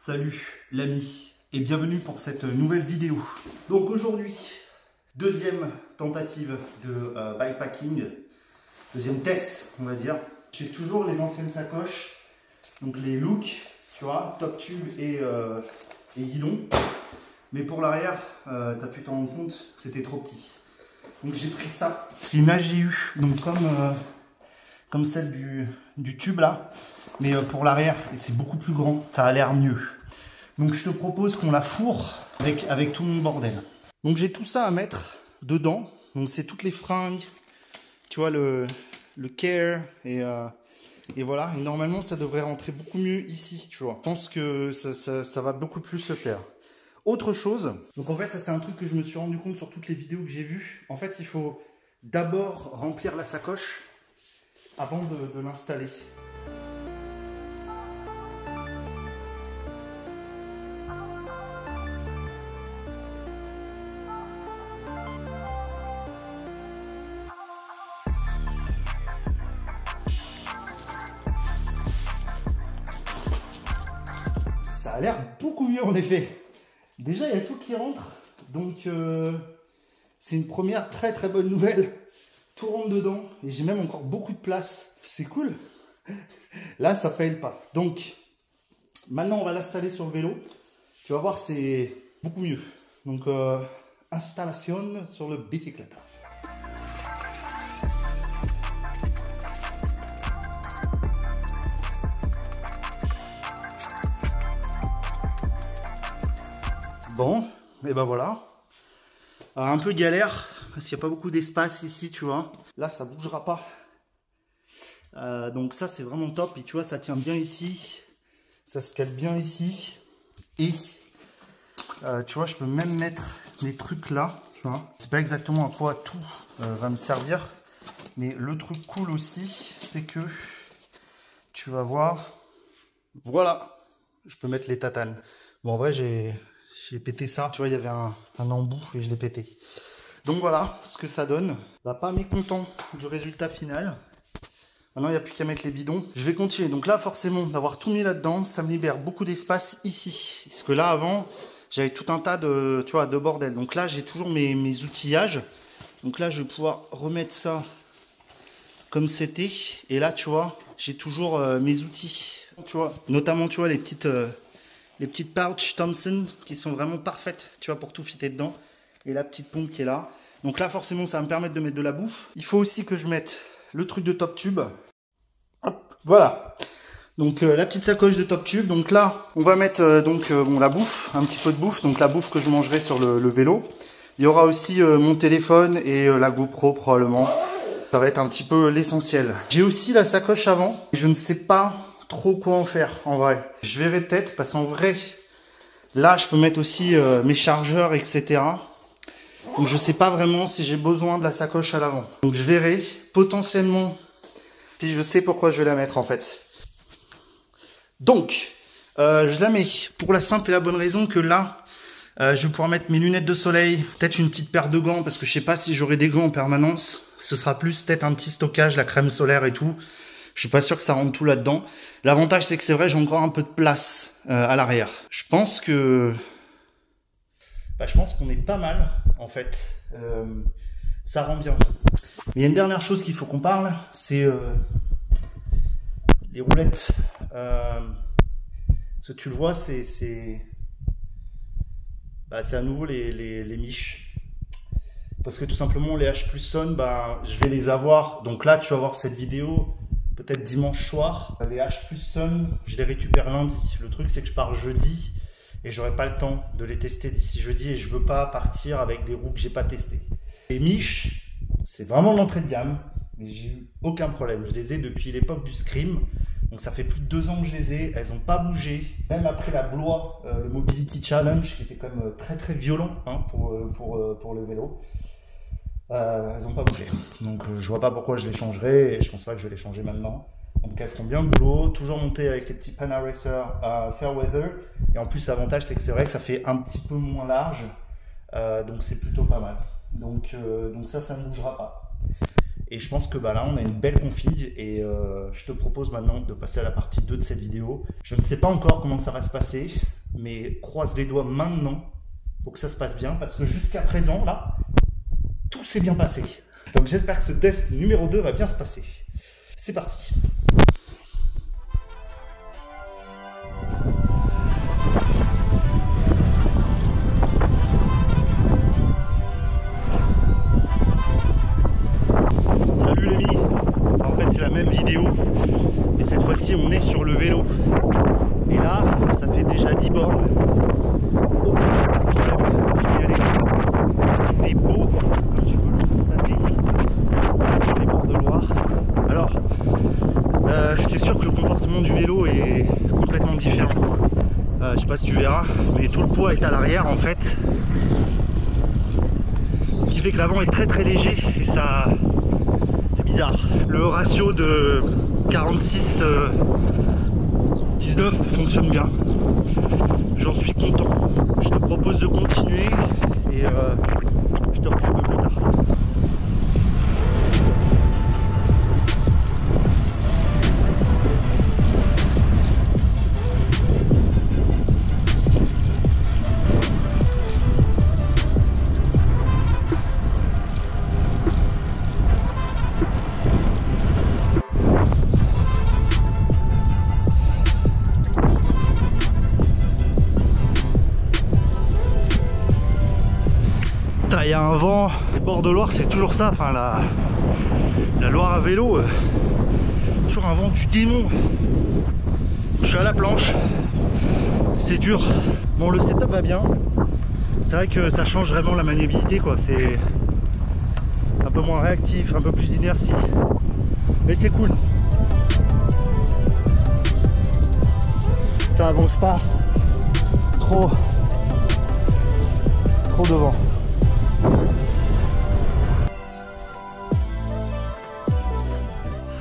Salut l'ami et bienvenue pour cette nouvelle vidéo. Donc aujourd'hui, deuxième tentative de bikepacking, deuxième test on va dire. J'ai toujours les anciennes sacoches, donc les Look, tu vois, top tube et guidon. Mais pour l'arrière, tu as pu t'en rendre compte, c'était trop petit. Donc j'ai pris ça. C'est une AGU, donc comme celle du tube là, mais pour l'arrière, et c'est beaucoup plus grand, ça a l'air mieux. Donc je te propose qu'on la fourre avec tout mon bordel. Donc j'ai tout ça à mettre dedans, donc c'est toutes les fringues, tu vois, le care, et voilà, et normalement ça devrait rentrer beaucoup mieux ici, tu vois. Je pense que ça va beaucoup plus se faire. Autre chose, donc en fait ça c'est un truc que je me suis rendu compte sur toutes les vidéos que j'ai vues. En fait il faut d'abord remplir la sacoche avant de l'installer. Ça a l'air beaucoup mieux en effet. Déjà, il y a tout qui rentre, donc c'est une première très très bonne nouvelle. Tout rentre dedans et j'ai même encore beaucoup de place. C'est cool. Là, ça faille pas. Donc, maintenant, on va l'installer sur le vélo. Tu vas voir, c'est beaucoup mieux. Donc, installation sur le bicyclette. Bon, et ben voilà. Un peu galère, parce qu'il n'y a pas beaucoup d'espace ici, tu vois. Là, ça bougera pas. Donc ça, c'est vraiment top. Et tu vois, ça tient bien ici. Ça se cale bien ici. Et tu vois, je peux même mettre des trucs là. Tu vois, c'est pas exactement à quoi tout va me servir. Mais le truc cool aussi, c'est que tu vas voir. Voilà, je peux mettre les tatanes. Bon, en vrai, j'ai pété ça, tu vois, il y avait un embout et je l'ai pété. Donc voilà ce que ça donne. Bah, pas mécontent du résultat final. Maintenant, il n'y a plus qu'à mettre les bidons. Je vais continuer. Donc là, forcément, d'avoir tout mis là-dedans, ça me libère beaucoup d'espace ici. Parce que là, avant, j'avais tout un tas de, tu vois, de bordel. Donc là, j'ai toujours mes outillages. Donc là, je vais pouvoir remettre ça comme c'était. Et là, tu vois, j'ai toujours mes outils. Tu vois, notamment, tu vois, les petites pouches Thompson qui sont vraiment parfaites, tu vois, pour tout fitter dedans. Et la petite pompe qui est là. Donc là, forcément, ça va me permettre de mettre de la bouffe. Il faut aussi que je mette le truc de top tube. Hop, voilà. Donc la petite sacoche de top tube. Donc là, on va mettre bon, la bouffe, un petit peu de bouffe. Donc la bouffe que je mangerai sur le vélo. Il y aura aussi mon téléphone et la GoPro probablement. Ça va être un petit peu l'essentiel. J'ai aussi la sacoche avant. Je ne sais pas trop quoi en faire en vrai. Je verrai peut-être parce qu'en vrai, là je peux mettre aussi mes chargeurs, etc. Donc je sais pas vraiment si j'ai besoin de la sacoche à l'avant. Donc je verrai potentiellement si je sais pourquoi je vais la mettre en fait. Donc je la mets pour la simple et la bonne raison que là je vais pouvoir mettre mes lunettes de soleil, peut-être une petite paire de gants parce que je sais pas si j'aurai des gants en permanence. Ce sera plus peut-être un petit stockage, la crème solaire et tout. Je suis pas sûr que ça rentre tout là-dedans. L'avantage, c'est que c'est vrai, j'ai encore un peu de place à l'arrière. Je pense qu'on est pas mal, en fait. Ça rend bien. Mais il y a une dernière chose qu'il faut qu'on parle, c'est les roulettes. Ce que tu le vois, c'est à nouveau les miches. Parce que tout simplement, les H+ Sun, je vais les avoir. Donc là, tu vas voir cette vidéo peut-être dimanche soir. Les H+ Sun, je les récupère lundi. Le truc, c'est que je pars jeudi et j'aurai pas le temps de les tester d'ici jeudi et je veux pas partir avec des roues que j'ai pas testées. Les Mich, c'est vraiment l'entrée de gamme, mais j'ai eu aucun problème. Je les ai depuis l'époque du Scream. Donc ça fait plus de 2 ans que je les ai. Elles n'ont pas bougé. Même après la Blois, le Mobility Challenge, qui était quand même très très violent hein, pour le vélo. Elles n'ont pas bougé, donc je vois pas pourquoi je les changerais et je pense pas que je vais les changer maintenant. Donc elles feront bien le boulot, toujours montées avec les petits Pana Racer Fairweather et en plus l'avantage c'est que c'est vrai que ça fait un petit peu moins large, donc c'est plutôt pas mal. Donc ça ne bougera pas. Et je pense que là on a une belle config et je te propose maintenant de passer à la partie 2 de cette vidéo. Je ne sais pas encore comment ça va se passer, mais croise les doigts maintenant pour que ça se passe bien, parce que jusqu'à présent là, tout s'est bien passé. Donc j'espère que ce test numéro 2 va bien se passer. C'est parti. Salut les amis. Enfin, en fait c'est la même vidéo, et cette fois-ci on est sur le vélo. Et là, ça fait déjà 10 bornes. Aucun problème signalé. Il fait beau, comme tu peux le constater, sur les bords de Loire. Alors, c'est sûr que le comportement du vélo est complètement différent. Je sais pas si tu verras, mais tout le poids est à l'arrière en fait. Ce qui fait que l'avant est très très léger et ça... c'est bizarre. Le ratio de 46... 19 fonctionne bien, j'en suis content. Je te propose de continuer et je te reprends un peu plus tard. Il y a un vent, les bords de Loire c'est toujours ça, enfin la Loire à vélo, toujours un vent du démon. Je suis à la planche, c'est dur. Bon, le setup va bien, c'est vrai que ça change vraiment la maniabilité quoi, c'est un peu moins réactif, un peu plus d'inertie, mais c'est cool. Ça avance pas trop devant.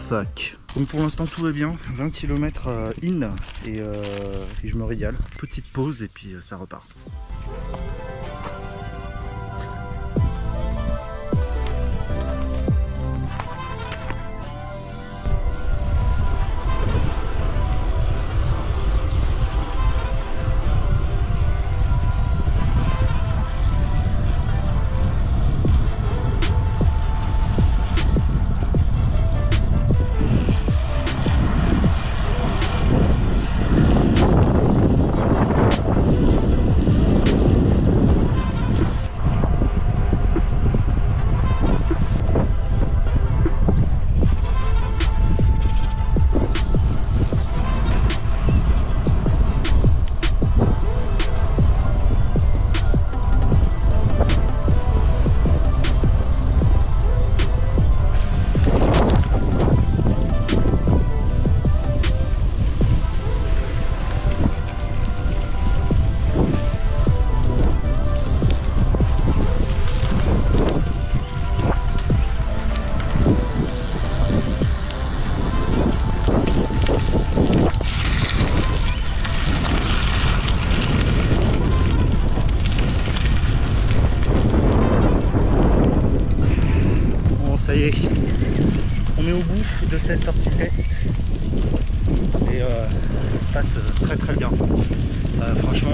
Fuck. Donc pour l'instant tout va bien, 20 km in et je me régale. Petite pause et puis ça repart. Ça y est, on est au bout de cette sortie test et ça se passe très très bien. Franchement,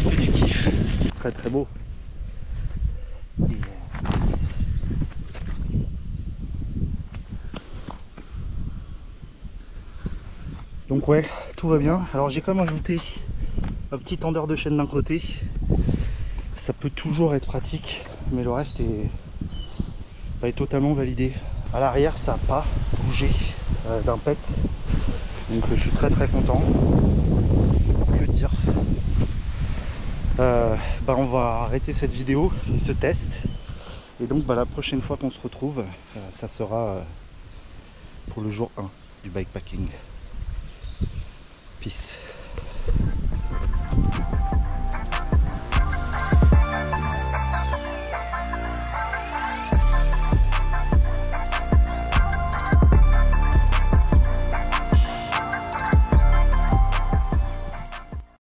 que du kiff, très très beau. Donc ouais, tout va bien. Alors j'ai quand même ajouté un petit tendeur de chaîne d'un côté. Ça peut toujours être pratique, mais le reste est totalement validé. À l'arrière ça n'a pas bougé d'un pet, donc je suis très très content. Que dire, on va arrêter cette vidéo et ce test, et donc la prochaine fois qu'on se retrouve ça sera pour le jour 1 du bikepacking. Peace.